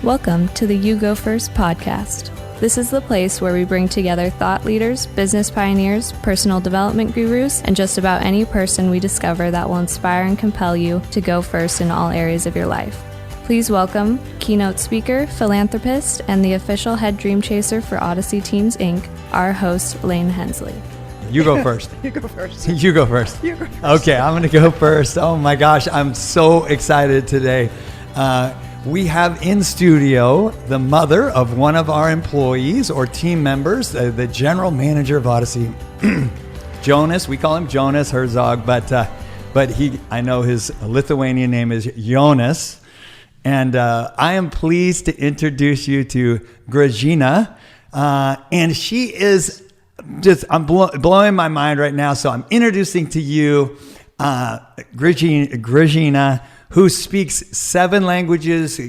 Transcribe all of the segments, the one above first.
Welcome to the You Go First podcast. This is the place where we bring together thought leaders, business pioneers, personal development gurus, and just about any person we discover that will inspire and compel you to go first in all areas of your life. Please welcome keynote speaker, philanthropist, and the official head dream chaser for Odyssey Teams, Inc., our host, Lane Hensley. You go first. You go first. You go first. You go first. Okay, I'm going to go first. Oh my gosh, I'm so excited today. We have in studio the mother of one of our employees or team members, the General Manager of Odyssey, Jonas. We call him Jonas Herzog, but I know his Lithuanian name is Jonas. And I am pleased to introduce you to Grazina. And she is I'm blowing my mind right now. So I'm introducing to you Grazina, who speaks 7 languages,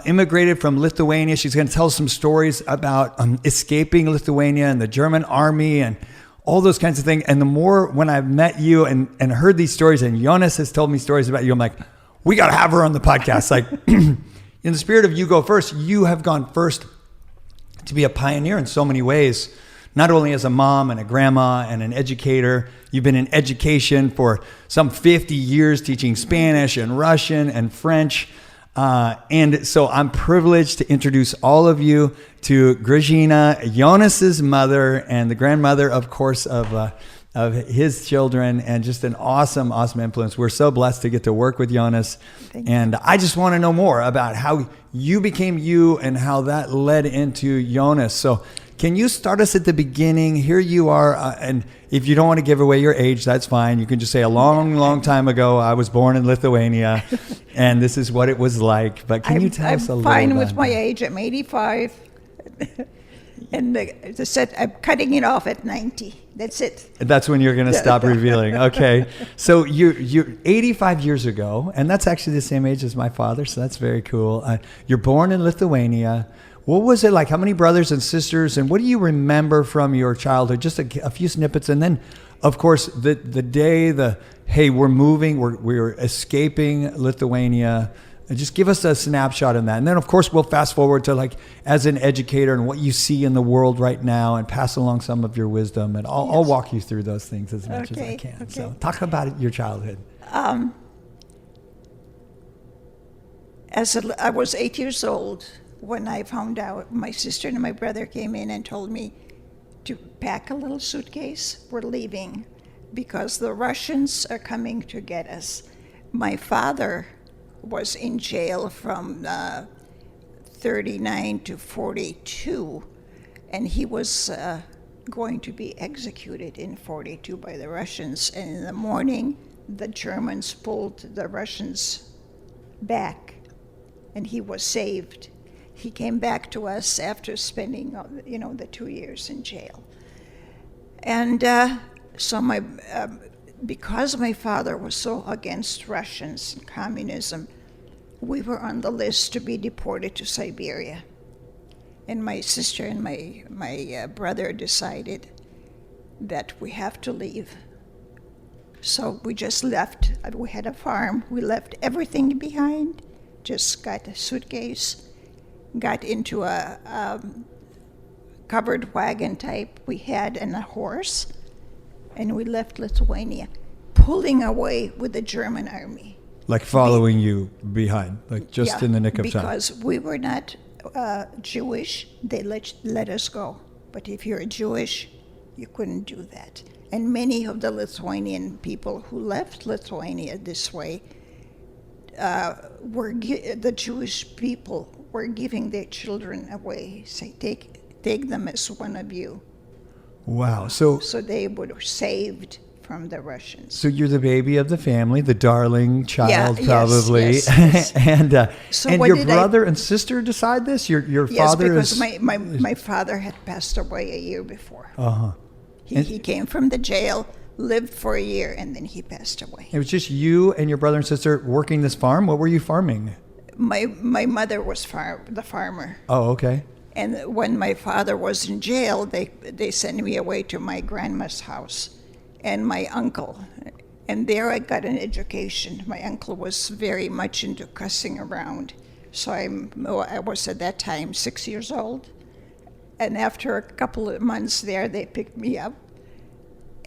immigrated from Lithuania. She's going to tell some stories about escaping Lithuania and the German army and all those kinds of things. And the more when I've met you and heard these stories, and Jonas has told me stories about you, I'm like, we got to have her on the podcast. Like, in the spirit of You Go First, you have gone first to be a pioneer in so many ways. Not only as a mom and a grandma and an educator, you've been in education for some 50 years teaching Spanish and Russian and French. And so I'm privileged to introduce all of you to Grazina, Jonas's mother and the grandmother, of course, of his children, and just an awesome influence. We're so blessed to get to work with Jonas. And I just want to know more about how you became you and how that led into Jonas. So can you start us at the beginning? Here you are, and if you don't want to give away your age, that's fine. You can just say a long time ago, I was born in Lithuania, and this is what it was like. But can you tell us a little bit? I'm fine with my age. I'm 85. And as I said, I'm cutting it off at 90. That's it. That's when you're going to stop revealing. Okay. So you're 85 years ago, and that's actually the same age as my father, so that's very cool. You're born in Lithuania. What was it like? How many brothers and sisters? And what do you remember from your childhood? Just a few snippets. And then, of course, the day, hey, we're moving, we're escaping Lithuania. Just give us a snapshot in that. And then, of course, we'll fast forward to, like, as an educator and what you see in the world right now and pass along some of your wisdom. And I'll walk you through those things as much as I can. Okay. So talk about your childhood. I was 8 years old when I found out my sister and my brother came in and told me to pack a little suitcase. We're leaving because the Russians are coming to get us. My father was in jail from 39 to 42, and he was going to be executed in 42 by the Russians. And in the morning, the Germans pulled the Russians back, and he was saved. He came back to us after spending, the 2 years in jail. And so because my father was so against Russians and communism, we were on the list to be deported to Siberia. And my sister and my brother decided that we have to leave. So we just left. We had a farm. We left everything behind, just got a suitcase, got into a covered wagon type we had and a horse, and we left Lithuania, pulling away with the German army. Like following you behind, like just in the nick of time. Because we were not Jewish, they let us go. But if you're Jewish, you couldn't do that. And many of the Lithuanian people who left Lithuania this way, the Jewish people were giving their children away, say, take them as one of you. Wow. So they were saved from the Russians. So you're the baby of the family, the darling child, probably. Yes. And your brother and sister decide this? Your father is... Yes, because my father had passed away a year before. Uh-huh. He came from the jail, lived for a year, and then he passed away. It was just you and your brother and sister working this farm? What were you farming? My mother was the farmer. Oh, okay. And when my father was in jail, they sent me away to my grandma's house and my uncle. And there I got an education. My uncle was very much into cussing around. So I was at that time 6 years old. And after a couple of months there, they picked me up.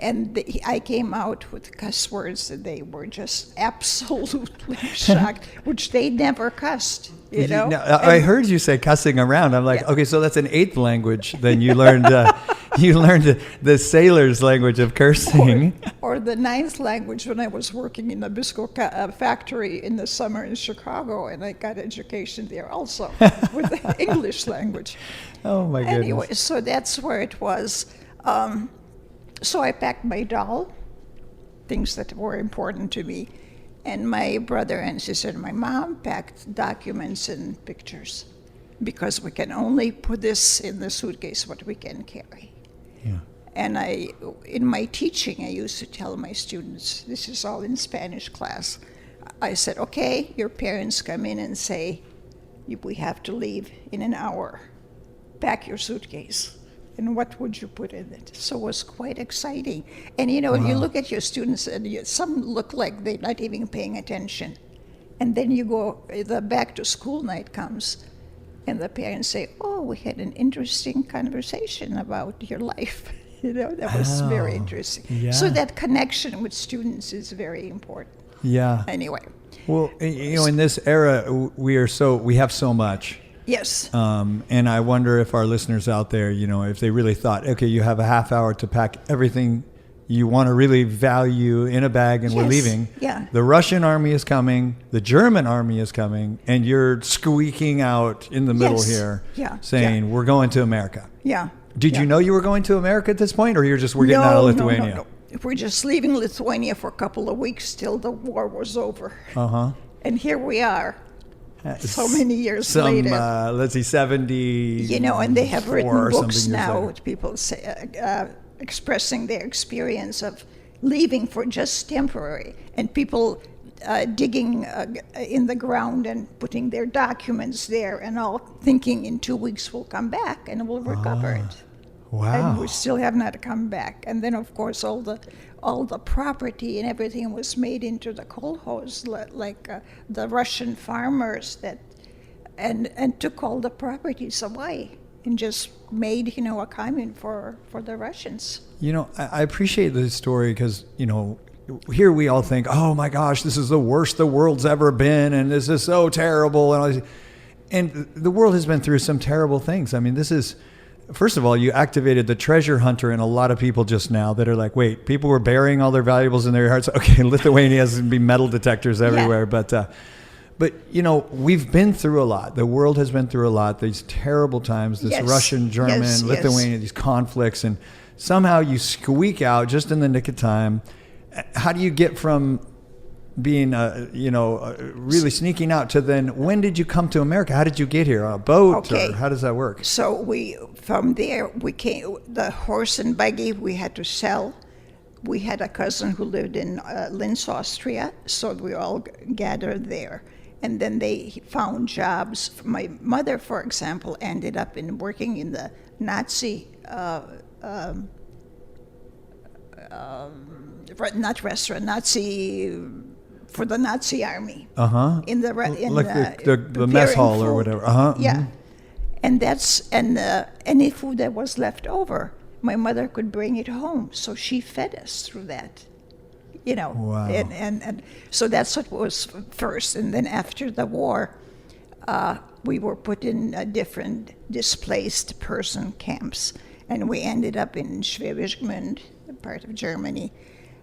And I came out with cuss words, and they were just absolutely shocked, which they never cussed, you know. Now, I heard you say cussing around. I'm like, okay, so that's an 8th language. Then you learned the sailor's language of cursing. Or the 9th language when I was working in the biscuit factory in the summer in Chicago, and I got education there also with the English language. Oh my goodness. Anyway, so that's where it was. So I packed my doll, things that were important to me, and my brother and sister and my mom packed documents and pictures, because we can only put this in the suitcase what we can carry. Yeah. And in my teaching, I used to tell my students, this is all in Spanish class, I said, okay, your parents come in and say, we have to leave in an hour. Pack your suitcase. And what would you put in it? So it was quite exciting. And you know, you look at your students, and some look like they're not even paying attention. And then you go, the back to school night comes, and the parents say, oh, we had an interesting conversation about your life. You know, that was very interesting. Yeah. So that connection with students is very important. Yeah. Anyway. Well, you know, in this era, we have so much. Yes. And I wonder if our listeners out there, you know, if they really thought, okay, you have a half hour to pack everything you want to really value in a bag, and we're leaving. Yeah. The Russian army is coming, the German army is coming, and you're squeaking out in the middle here, saying, we're going to America. Yeah. Did you know you were going to America at this point, or we're getting out of Lithuania? No. We're just leaving Lithuania for a couple of weeks till the war was over. Uh-huh. And here we are. So many years later. Let's see, 70. You know, and they have written books now with people expressing their experience of leaving for just temporary, and people digging in the ground and putting their documents there and all, thinking in 2 weeks we'll come back and we'll recover it. Wow. And we still have not come back. And then, of course, all the property and everything was made into the kolkhoz, like the Russian farmers that, and took all the properties away and just made, you know, a commune for the Russians. You know, I appreciate this story because, you know, here we all think, oh my gosh, this is the worst the world's ever been, and this is so terrible. And the world has been through some terrible things. I mean, this is... First of all, you activated the treasure hunter in a lot of people just now that are like, wait, people were burying all their valuables in their hearts. Okay, Lithuania has to be metal detectors everywhere. Yeah. But, you know, we've been through a lot. The world has been through a lot. These terrible times, this Russian, German, Lithuania, these conflicts. And somehow you squeak out just in the nick of time. How do you get from being, really sneaking out to then, when did you come to America? How did you get here? On a boat? Or how does that work? So from there, we came, the horse and buggy we had to sell. We had a cousin who lived in Linz, Austria, so we all gathered there. And then they found jobs. My mother, for example, ended up working in the Nazi not restaurant, Nazi, for the Nazi army. Uh-huh. In the mess hall or whatever. Uh-huh. Yeah. Mm-hmm. And that's, and any food that was left over, my mother could bring it home. So she fed us through that, you know. Wow. And so that's what was first. And then after the war, we were put in different displaced person camps. And we ended up in Schwäbisch Gmünd, part of Germany.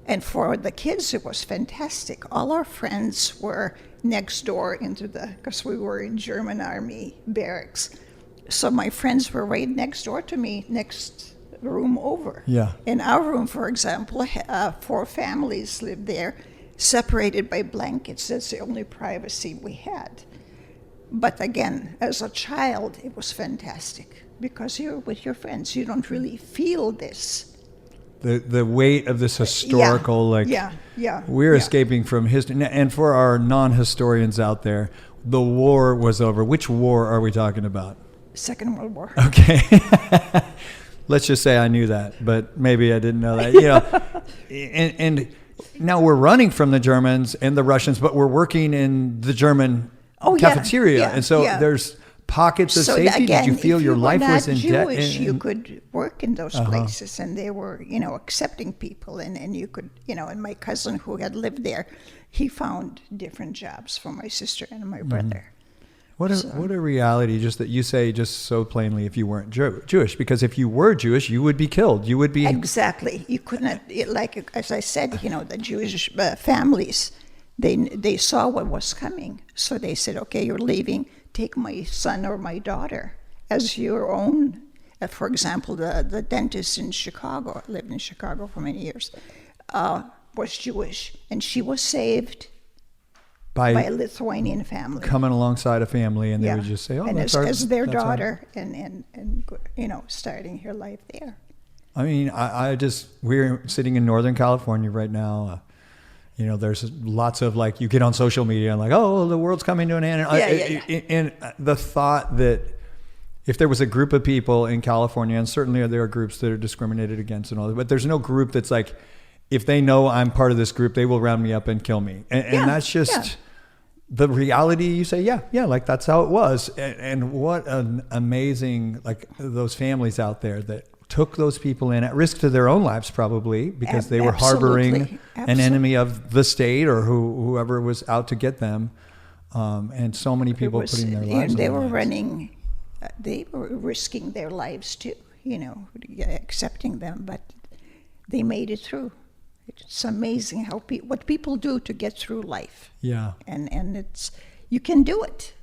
And for the kids, it was fantastic. All our friends were next door because we were in German army barracks. So my friends were right next door to me, next room over. Yeah. In our room, for example, 4 families lived there, separated by blankets. That's the only privacy we had. But again, as a child, it was fantastic because you're with your friends. You don't really feel this. The weight of this historical, we're escaping from history. And for our non-historians out there, the war was over. Which war are we talking about? Second World War. Okay. Let's just say I knew that, but maybe I didn't know that. You know, and now we're running from the Germans and the Russians, but we're working in the German cafeteria. yeah, And so yeah. there's pockets of So safety. again, Did you feel if your you life were was not in debt? Jewish, you could work in those places, and they were, accepting people, and you could, and my cousin who had lived there, he found different jobs for my sister and my brother. What a reality, just that you say just so plainly, if you weren't Jewish, because if you were Jewish, you would be killed. You would be... Exactly. You couldn't, like, as I said, the Jewish families, they saw what was coming. So they said, okay, you're leaving, take my son or my daughter as your own. For example, the dentist in Chicago, lived in Chicago for many years, was Jewish, and she was saved by a Lithuanian family. Coming alongside a family, and they would just say, oh, and that's as their that's daughter, and starting her life there. I mean, we're sitting in Northern California right now. There's lots of you get on social media and oh, the world's coming to an end. And the thought that if there was a group of people in California, and certainly there are groups that are discriminated against and all that, but there's no group that's if they know I'm part of this group, they will round me up and kill me. And that's just the reality. You say, that's how it was. And what an amazing, those families out there that took those people in at risk to their own lives, probably because they were harboring an enemy of the state or whoever was out to get them. And so many people putting their lives on they the were lines. running, they were risking their lives too, accepting them, but they made it through. It's amazing what people do to get through life. Yeah. And it's, you can do it.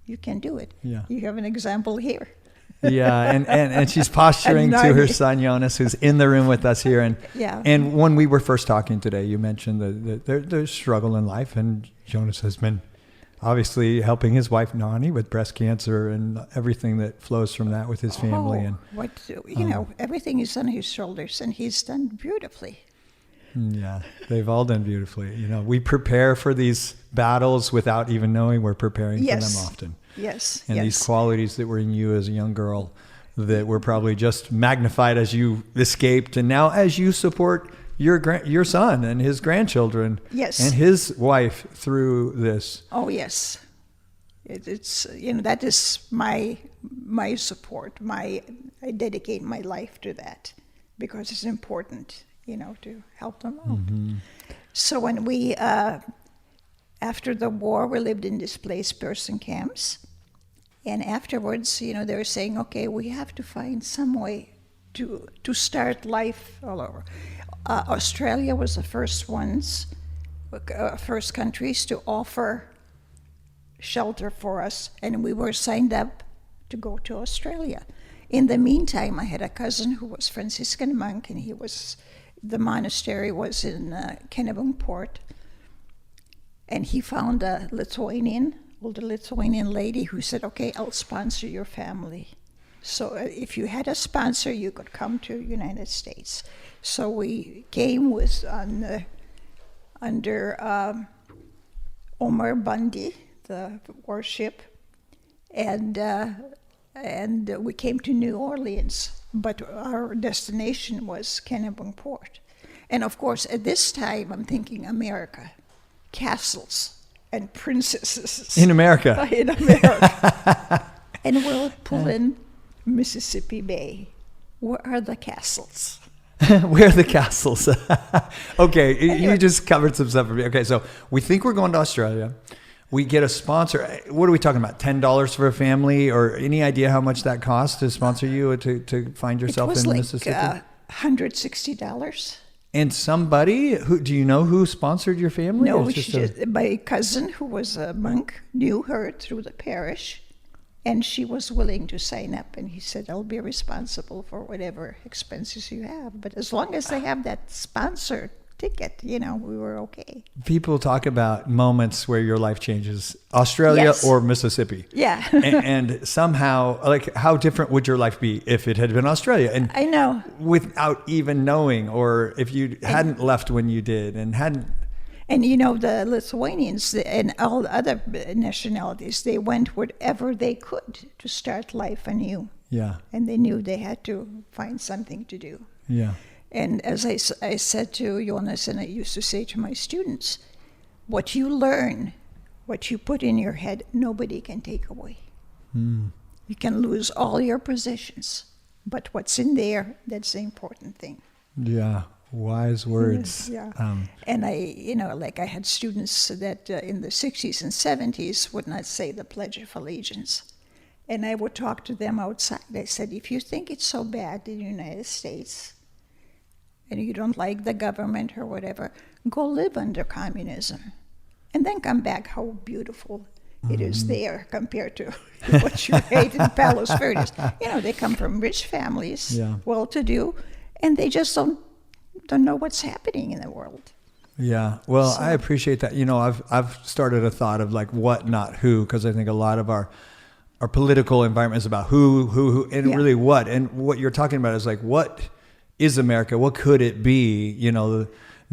You can do it. Yeah. You have an example here. Yeah, and she's posturing to her son Jonas, who's in the room with us here. And when we were first talking today, you mentioned their struggle in life, and Jonas has been obviously helping his wife Nani with breast cancer and everything that flows from that with his family. Everything is on his shoulders, and he's done beautifully. Yeah, they've all done beautifully. We prepare for these battles without even knowing we're preparing for them often. Yes. And these qualities that were in you as a young girl that were probably just magnified as you escaped, and now as you support your son and his grandchildren and his wife through this. Oh yes, it's that is my support. I dedicate my life to that because it's important, to help them out. Mm-hmm. So when we after the war, we lived in displaced person camps. And afterwards, they were saying, okay, we have to find some way to start life all over. Australia was the first countries to offer shelter for us. And we were signed up to go to Australia. In the meantime, I had a cousin who was Franciscan monk, and the monastery was in Kennebunkport. And he found a older Lithuanian lady who said, okay, I'll sponsor your family. So if you had a sponsor, you could come to United States. So we came under Omar Bundy, the warship, and we came to New Orleans, but our destination was Kennebunkport. And of course, at this time, I'm thinking America. Castles and princesses. In America. In America. And we'll pull in Mississippi Bay. Where are the castles? Where are the castles? Okay, you just covered some stuff for me. Okay, so we think we're going to Australia. We get a sponsor. What are we talking about? $10 for a family, or any idea how much that costs to sponsor you to find yourself in Mississippi? It was $160. And somebody do you know who sponsored your family? No, my cousin, who was a monk, knew her through the parish, and she was willing to sign up. And he said, I'll be responsible for whatever expenses you have. But as long as they have that sponsor ticket, we were okay. People talk about moments where your life changes, Australia or Mississippi. Yeah. and somehow, how different would your life be if it had been Australia? And I know. Without even knowing, or if you hadn't left when you did and hadn't. And the Lithuanians and all the other nationalities, they went wherever they could to start life anew. Yeah. And they knew they had to find something to do. Yeah. And as I said to Jonas, and I used to say to my students, what you learn what you put in your head, nobody can take away. Mm. You can lose all your possessions, but what's in there, that's the important thing. Yeah, wise words. Yeah. And I had students that in the 60s and 70s would not say the Pledge of Allegiance. And I would talk to them outside. I said, if you think it's so bad in the United States, and you don't like the government or whatever, go live under communism. And then come back how beautiful it is there compared to what you hate in Palos Verdes. They come from rich families, well-to-do, and they just don't know what's happening in the world. Yeah, well, I appreciate that. I've started a thought of like what, not who, because I think a lot of our political environment is about who, and really what. And what you're talking about is like, what is America? What could it be?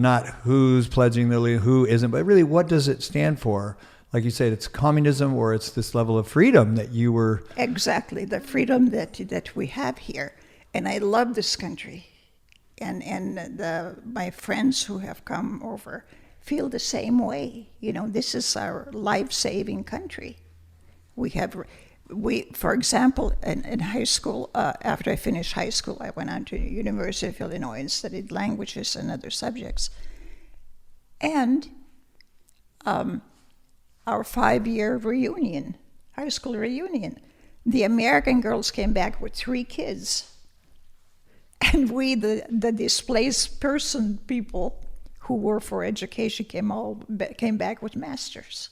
Not who's pledging the allegiance, who isn't, but really what does it stand for? Like you said, it's communism, or it's this level of freedom that you were... Exactly, the freedom that we have here. And I love this country. And my friends who have come over feel the same way. This is our life-saving country. For example, in high school, after I finished high school, I went on to the University of Illinois and studied languages and other subjects. And our 5-year reunion, high school reunion, the American girls came back with 3 kids. And we, the displaced person people who were for education, came back with masters.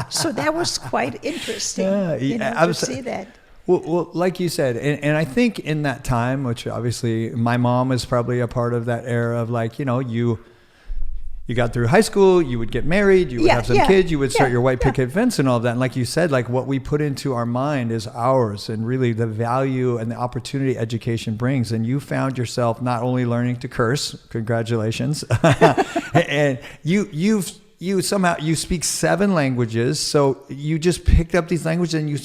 So that was quite interesting, to see that. Well, like you said, and I think in that time, which obviously my mom is probably a part of that era of like, you got through high school, you would get married, you would have some kids, you would start your white picket fence and all of that. And like you said, like what we put into our mind is ours, and really the value and the opportunity education brings. And you found yourself not only learning to curse, congratulations, and you speak 7 languages. So you just picked up these languages and you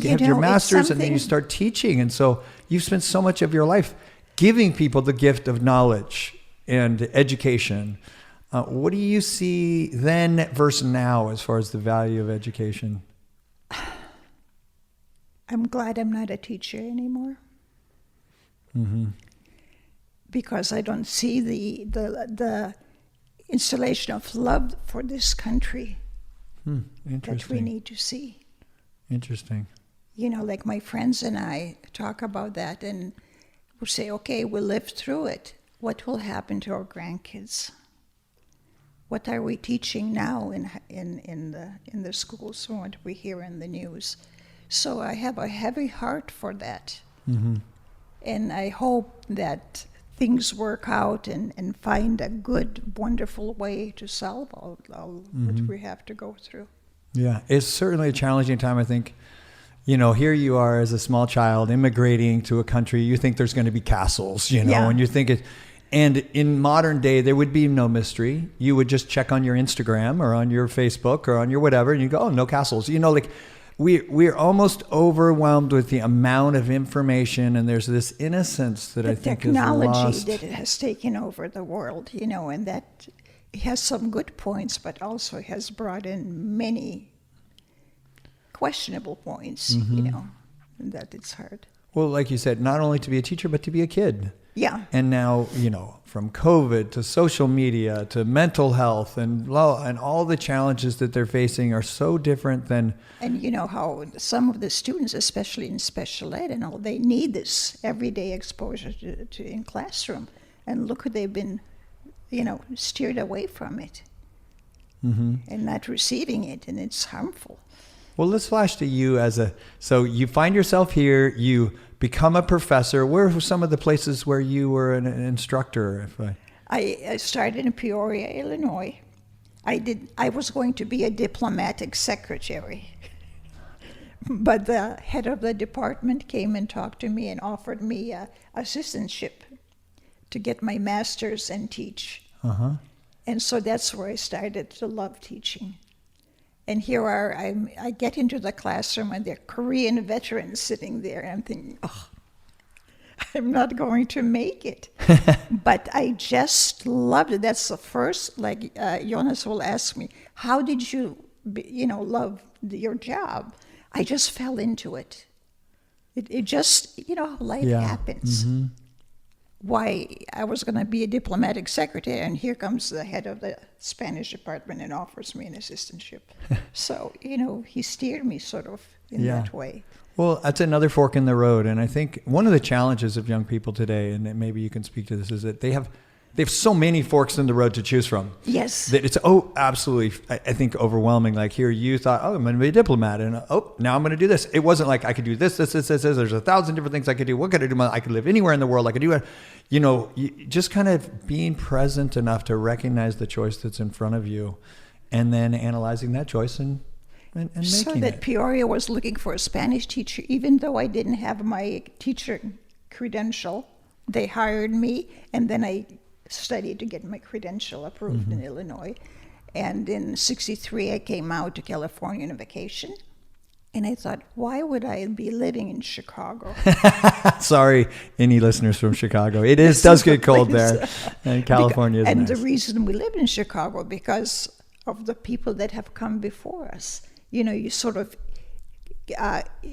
have your master's, and then you start teaching. And so you've spent so much of your life giving people the gift of knowledge and education. What do you see then versus now as far as the value of education? I'm glad I'm not a teacher anymore. Mm-hmm. Because I don't see the installation of love for this country that we need to see. Interesting. Like my friends and I talk about that, and we say, okay, we lived through it. What will happen to our grandkids? What are we teaching now in the schools from what we hear in the news? So I have a heavy heart for that. Mm-hmm. And I hope that things work out and find a good, wonderful way to solve all what we have to go through. Yeah, it's certainly a challenging time, I think. Here you are as a small child immigrating to a country. You think there's going to be castles, and you think it... And in modern day, there would be no mystery. You would just check on your Instagram or on your Facebook or on your whatever, and you go, oh, no castles. We're almost overwhelmed with the amount of information, and there's this innocence that I think is lost. The technology that it has taken over the world, and that it has some good points, but also has brought in many questionable points, and that it's hard. Well, like you said, not only to be a teacher, but to be a kid. Yeah. And now, from COVID to social media to mental health and all the challenges that they're facing are so different than... And how some of the students, especially in special ed and all, they need this everyday exposure to in classroom. And look, they've been, steered away from it and not receiving it, and it's harmful. Well, let's flash to you so you find yourself here, you become a professor. Where were some of the places where you were an instructor? I started in Peoria, Illinois. I was going to be a diplomatic secretary, but the head of the department came and talked to me and offered me assistantship to get my master's and teach. Uh-huh. And so that's where I started to love teaching. And here I get into the classroom, and there are Korean veterans sitting there, and I'm thinking, oh, I'm not going to make it. But I just loved it. That's the first, Jonas will ask me, how did you, love your job? I just fell into it. It just, how life happens. Mm-hmm. Why I was going to be a diplomatic secretary, and here comes the head of the Spanish department and offers me an assistantship. So, he steered me sort of in that way. Well, that's another fork in the road. And I think one of the challenges of young people today, and maybe you can speak to this, is that they have so many forks in the road to choose from. Yes. That it's, absolutely, I think, overwhelming. Like here you thought, I'm going to be a diplomat. And, now I'm going to do this. It wasn't like I could do this. There's 1,000 different things I could do. What could I do? I could live anywhere in the world. I could do it. Just kind of being present enough to recognize the choice that's in front of you and then analyzing that choice and making so that it. Peoria was looking for a Spanish teacher, even though I didn't have my teacher credential. They hired me, and then I studied to get my credential approved in Illinois. And in '63, I came out to California on a vacation. And I thought, why would I be living in Chicago? Sorry, any listeners from Chicago. It does get cold there. And California is and nice. The reason we live in Chicago, because of the people that have come before us. You sort of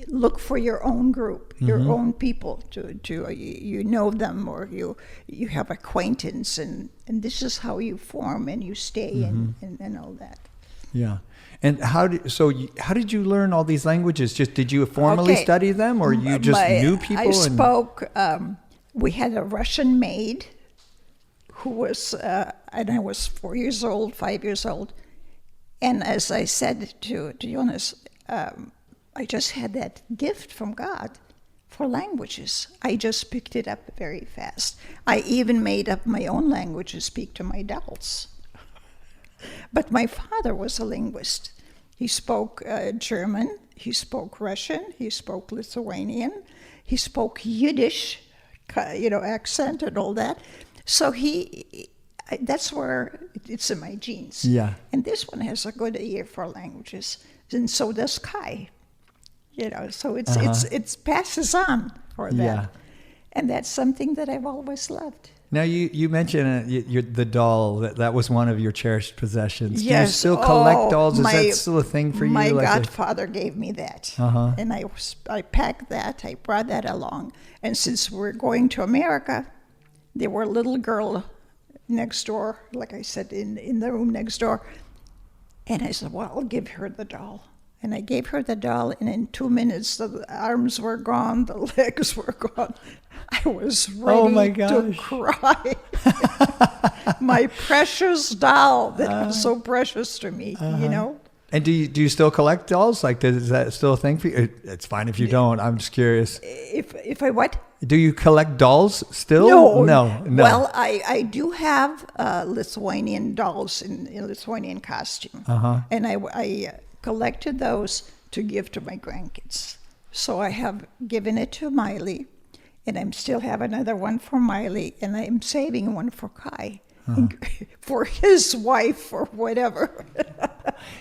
look for your own group, your own people, to you know them, or you have acquaintance, and this is how you form and you stay and all that. Yeah. And how did you learn all these languages? Just did you formally study them, or you just knew people? I spoke. We had a Russian maid who was, and I was 5 years old. And as I said to Jonas, I just had that gift from God for languages. I just picked it up very fast. I even made up my own language to speak to my dolls. But my father was a linguist. He spoke German, he spoke Russian, he spoke Lithuanian, he spoke Yiddish, accent and all that. So that's where it's in my genes. Yeah. And this one has a good ear for languages, and so does Kai. So it's passes on for that. Yeah. And that's something that I've always loved. Now you mentioned the doll, that was one of your cherished possessions. Yes. Do you still collect dolls? Is that still a thing for you? My godfather gave me that. And I packed that, I brought that along. And since we're going to America, there were a little girl next door, like I said, in the room next door. And I said, well, I'll give her the doll. And I gave her the doll, and in 2 minutes, the arms were gone, the legs were gone. I was ready to cry. My precious doll that was so precious to me, And do you still collect dolls? Like, is that still a thing for you? It's fine if you don't. I'm just curious. If I what? Do you collect dolls still? No. Well, I do have Lithuanian dolls in Lithuanian costume. And I collected those to give to my grandkids. So I have given it to Miley, and I still have another one for Miley, and I'm saving one for Kai, for his wife or whatever.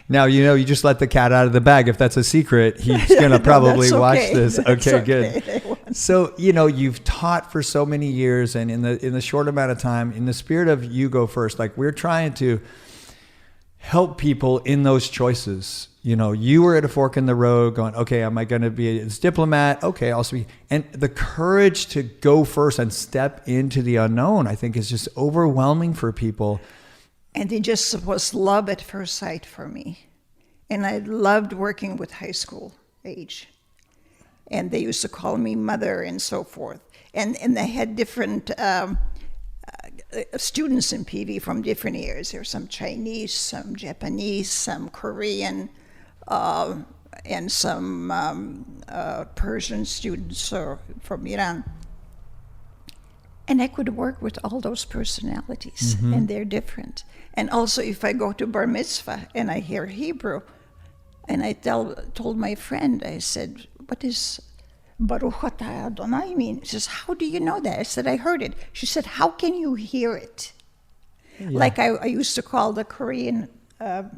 Now, you just let the cat out of the bag. If that's a secret, he's going to probably watch this. Okay, good. So, you've taught for so many years, and in the short amount of time, in the spirit of you go first, like we're trying to help people in those choices. You were at a fork in the road going, okay, am I going to be a diplomat? Okay, I'll speak. And the courage to go first and step into the unknown, I think, is just overwhelming for people. And it just was love at first sight for me. And I loved working with high school age. And they used to call me mother and so forth. And they had different students in PV from different areas. There were some Chinese, some Japanese, some Korean, and some Persian students from Iran. And I could work with all those personalities, and they're different. And also, if I go to Bar Mitzvah and I hear Hebrew, and I told my friend, I said, what does Baruch Atah Adonai mean? She says, how do you know that? I said, I heard it. She said, how can you hear it? Yeah. Like I used to call the Korean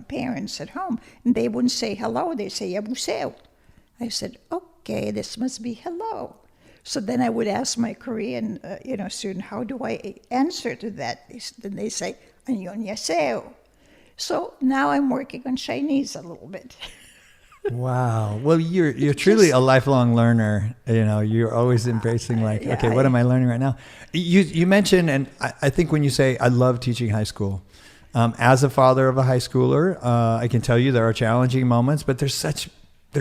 parents at home, and they wouldn't say hello, they say Yabuseo. I said, okay, this must be hello. So then I would ask my Korean student, how do I answer to that? Then they say, Annyeonghaseyo. So now I'm working on Chinese a little bit. Wow. Well, you're truly a lifelong learner. You know, you're always embracing okay, what am I learning right now? You mentioned, and I think when you say, I love teaching high school, as a father of a high schooler, I can tell you there are challenging moments, but there's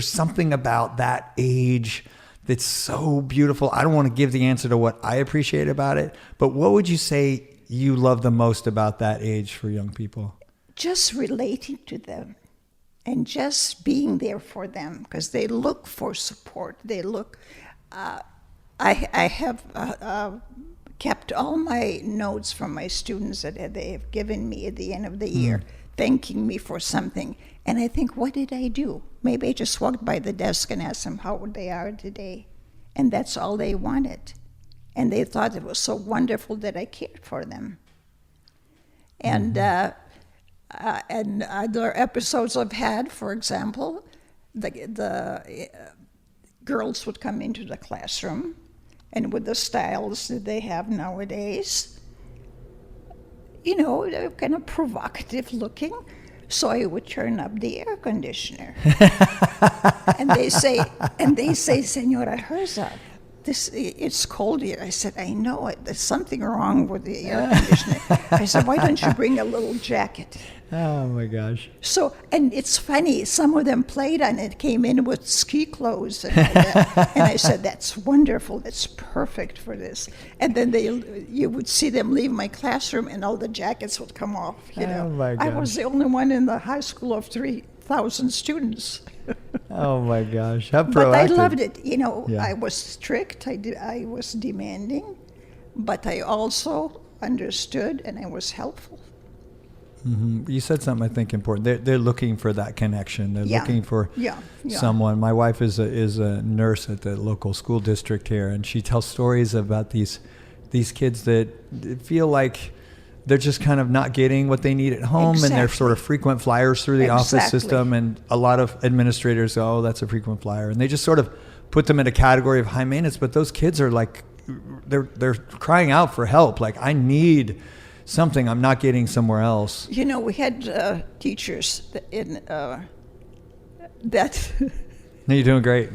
something about that age that's so beautiful. I don't want to give the answer to what I appreciate about it, but what would you say you love the most about that age for young people? Just relating to them and just being there for them, because they look for support. They look, I have kept all my notes from my students that they have given me at the end of the year, thanking me for something. And I think, what did I do? Maybe I just walked by the desk and asked them how they are today. And that's all they wanted. And they thought it was so wonderful that I cared for them. And other episodes I've had, for example, the girls would come into the classroom, and with the styles that they have nowadays, you know, they're kind of provocative looking. So I would turn up the air conditioner. and they say, Senora Herzog, it's cold here. I said, I know it. There's something wrong with the air conditioner. I said, why don't you bring a little jacket? Oh my gosh. So, and it's funny, some of them played on it, came in with ski clothes and all that. And I said, that's wonderful, that's perfect for this. And then you would see them leave my classroom and all the jackets would come off, you know. Oh my gosh. I was the only one in the high school of 3,000 students. Oh my gosh, how proactive. But I loved it, you know. Yeah. I was strict, I was demanding, but I also understood and I was helpful. Mm-hmm. You said something I think important. They're looking for that connection. They're looking for someone. My wife is a nurse at the local school district here, and she tells stories about these kids that feel like they're just kind of not getting what they need at home, and they're sort of frequent flyers through the office system. And a lot of administrators go, "Oh, that's a frequent flyer," and they just sort of put them in a category of high maintenance. But those kids are like, they're crying out for help. Like, I need something I'm not getting somewhere else. You know, we had teachers that No, you're doing great.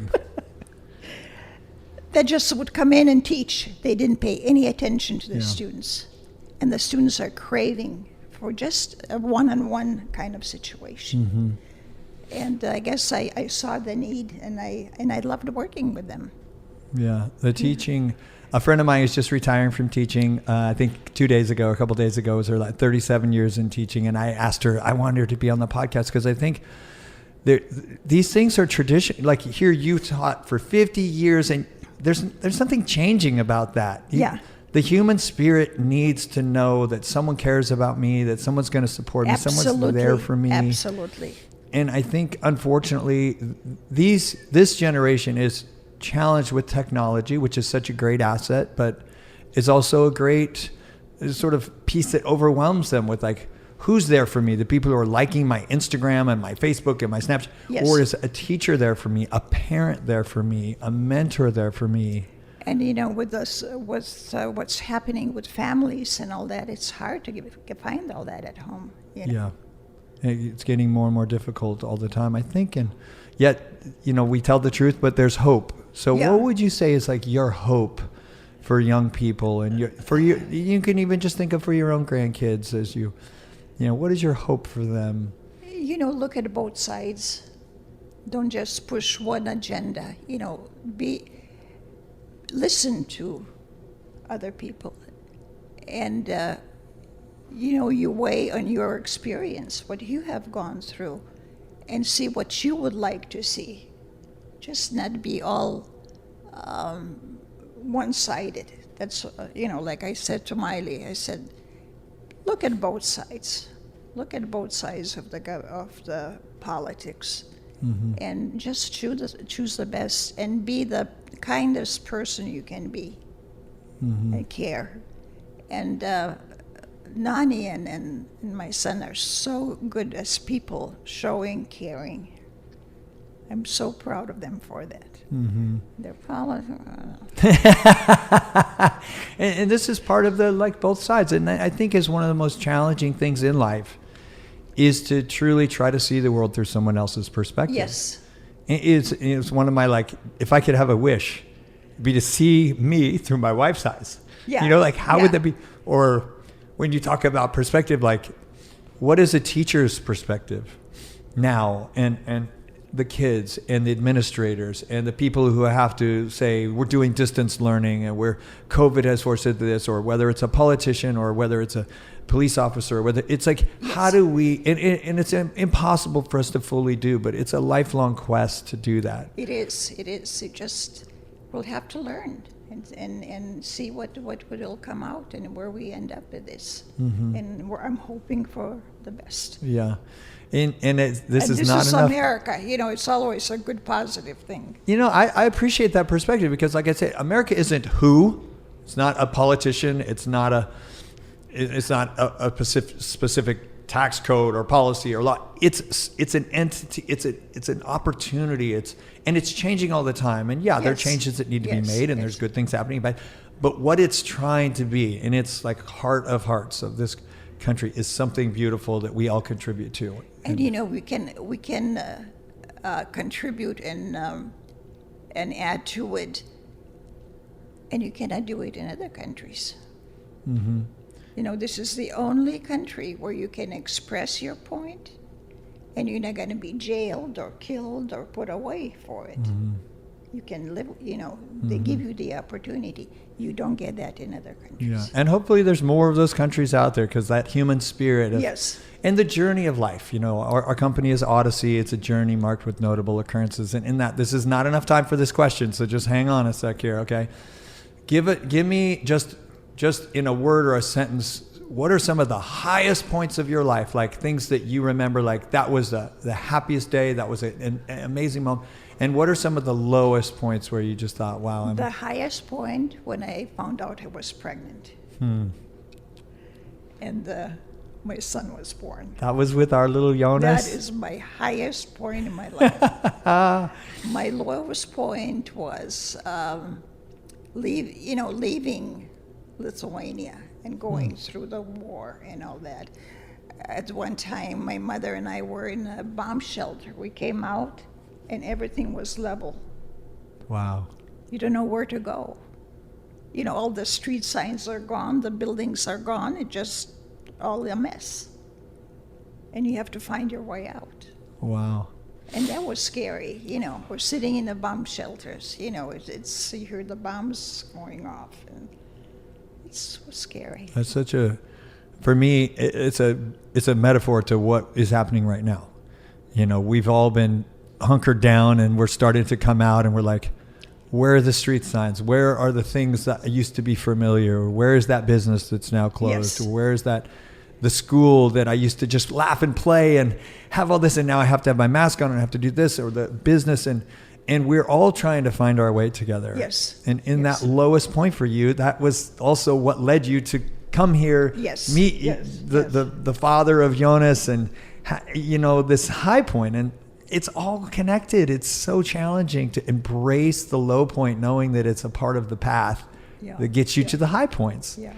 that just would come in and teach. They didn't pay any attention to the students. And the students are craving for just a one-on-one kind of situation. Mm-hmm. And I guess I saw the need, and I loved working with them. Yeah, the teaching. A friend of mine is just retiring from teaching. I think a couple days ago, was her like 37 years in teaching. And I asked her, I wanted her to be on the podcast because I think these things are tradition. Like here, you taught for 50 years, and there's something changing about that. The human spirit needs to know that someone cares about me, that someone's going to support me, someone's there for me. Absolutely. And I think, unfortunately, this generation is challenged with technology, which is such a great asset, but is also a great sort of piece that overwhelms them with like, who's there for me? The people who are liking my Instagram and my Facebook and my Snapchat, or is a teacher there for me, a parent there for me, a mentor there for me? And you know, with what's happening with families and all that, it's hard to find all that at home. You know? Yeah, it's getting more and more difficult all the time, I think, and yet, you know, we tell the truth, but there's hope. So what would you say is like your hope for young people, and you can even just think of for your own grandkids as you know, what is your hope for them? You know, look at both sides. Don't just push one agenda. You know, listen to other people, and you know, you weigh on your experience, what you have gone through, and see what you would like to see. Just not be all one-sided. That's, you know, like I said to Miley, I said, look at both sides. Look at both sides of the politics. Mm-hmm. And just choose the best and be the kindest person you can be. Mm-hmm. And care. And Nani and my son are so good as people, showing caring. I'm so proud of them for that. Mm-hmm. They're and this is part of the, like, both sides. And I think is one of the most challenging things in life is to truly try to see the world through someone else's perspective. Yes. It's one of my, like, if I could have a wish, it'd be to see me through my wife's eyes. Yeah. You know, like, how would that be? Or when you talk about perspective, like, what is a teacher's perspective now? And the kids and the administrators and the people who have to say, we're doing distance learning and where COVID has forced into this, or whether it's a politician or whether it's a police officer, or whether it's like, how do we, and it's impossible for us to fully do, but it's a lifelong quest to do that. It is. It just, we'll have to learn and see what will come out and where we end up with this. And I'm hoping for the best. Yeah. This is enough. America. You know, it's always a good positive thing. You know, I appreciate that perspective because, like I say, America isn't who. It's not a politician. It's not a specific tax code or policy or law. It's an entity. It's an opportunity. It's changing all the time. And there are changes that need to be made, and there's good things happening. But what it's trying to be, and it's like heart of hearts of this country, is something beautiful that we all contribute to. And you know, we can contribute and add to it, and you cannot do it in other countries. You know, this is the only country where you can express your point, and you're not going to be jailed or killed or put away for it. You can live. You know, they give you the opportunity. You don't get that in other countries. Yeah, and hopefully there's more of those countries out there, because that human spirit of, and the journey of life. You know, our company is Odyssey. It's a journey marked with notable occurrences. And in that, this is not enough time for this question, so just hang on a sec here, okay? Give me just in a word or a sentence, what are some of the highest points of your life, like things that you remember, like that was the happiest day, that was an amazing moment? And what are some of the lowest points where you just thought, wow? The highest point, when I found out I was pregnant. And my son was born. That was with our little Jonas? That is my highest point in my life. My lowest point was leaving Lithuania and going through the war and all that. At one time, my mother and I were in a bomb shelter. We came out, and everything was level. Wow. You don't know where to go. You know, all the street signs are gone, the buildings are gone, it's just all a mess. And you have to find your way out. Wow. And that was scary. You know, we're sitting in the bomb shelters. You know, it's you hear the bombs going off, and it's scary. That's for me, it's a metaphor to what is happening right now. You know, we've all been hunkered down, and we're starting to come out, and we're like, where are the street signs? Where are the things that used to be familiar? Where is that business that's now closed? Where is the school that I used to just laugh and play and have all this, and now I have to have my mask on and I have to do this, or the business, and we're all trying to find our way together. Yes. And in that lowest point for you, that was also what led you to come here, meet the father of Jonas, and this high point. And it's all connected. It's so challenging to embrace the low point, knowing that it's a part of the path that gets you to the high points. Yeah.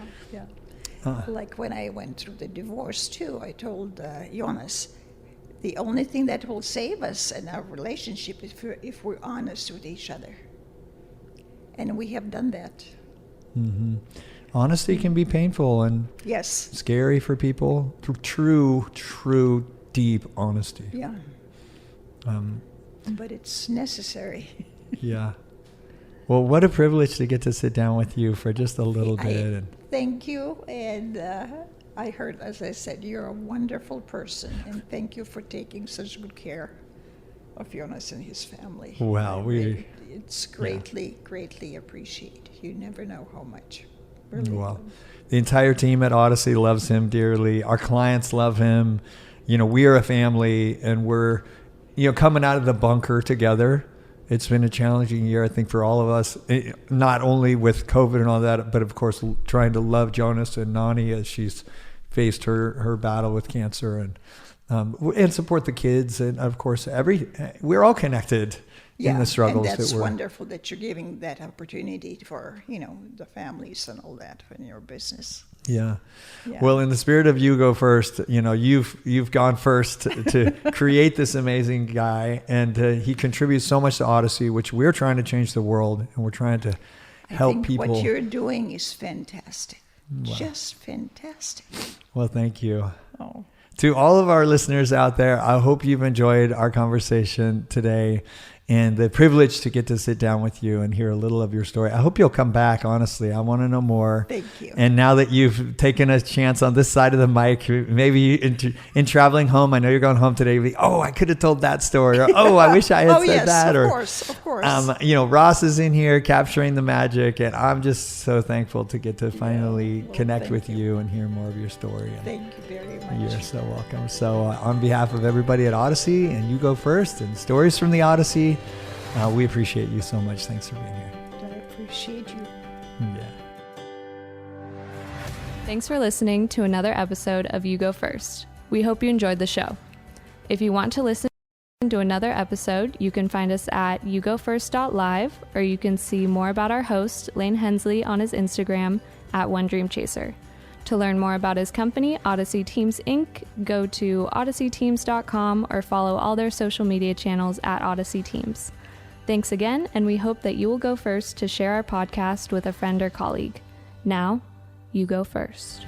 Like when I went through the divorce too, I told Jonas, the only thing that will save us in our relationship is if we're honest with each other. And we have done that. Honesty can be painful and scary for people. True, deep honesty. Yeah. But it's necessary. Yeah. Well, what a privilege to get to sit down with you for just a little bit. Thank you. And I heard, as I said, you're a wonderful person. And thank you for taking such good care of Jonas and his family. Well, it's greatly appreciated. You never know how much. Really. Well, the entire team at Odyssey loves him dearly. Our clients love him. You know, we are a family, and we're, coming out of the bunker together. It's been a challenging year, I think, for all of us, not only with COVID and all that, but of course, trying to love Jonas and Nani as she's faced her battle with cancer, and support the kids. And of course, we're all connected. in the struggles and that's that we're... wonderful that you're giving that opportunity for, the families and all that in your business. Yeah. Well, in the spirit of you go first, you've gone first to create this amazing guy, and he contributes so much to Odyssey, which we're trying to change the world, and we're trying to help people. What you're doing is fantastic. Wow. Just fantastic. Well, thank you. Oh. To all of our listeners out there, I hope you've enjoyed our conversation today and the privilege to get to sit down with you and hear a little of your story. I hope you'll come back, honestly. I want to know more. Thank you. And now that you've taken a chance on this side of the mic, maybe in traveling home, I know you're going home today, you'll be, I could have told that story. Or, I wish I had said that. Of course. Ross is in here capturing the magic, and I'm just so thankful to get to finally connect with you and hear more of your story. And thank you very much. You're so welcome. So on behalf of everybody at Odyssey and You Go First and Stories from the Odyssey, we appreciate you so much. Thanks for being here. I appreciate you. Yeah. Thanks for listening to another episode of You Go First. We hope you enjoyed the show. If you want to listen to another episode, you can find us at yougofirst.live, or you can see more about our host, Lane Hensley, on his Instagram at OneDreamChaser. To learn more about his company, Odyssey Teams Inc., go to odysseyteams.com or follow all their social media channels at Odyssey Teams. Thanks again, and we hope that you will go first to share our podcast with a friend or colleague. Now, you go first.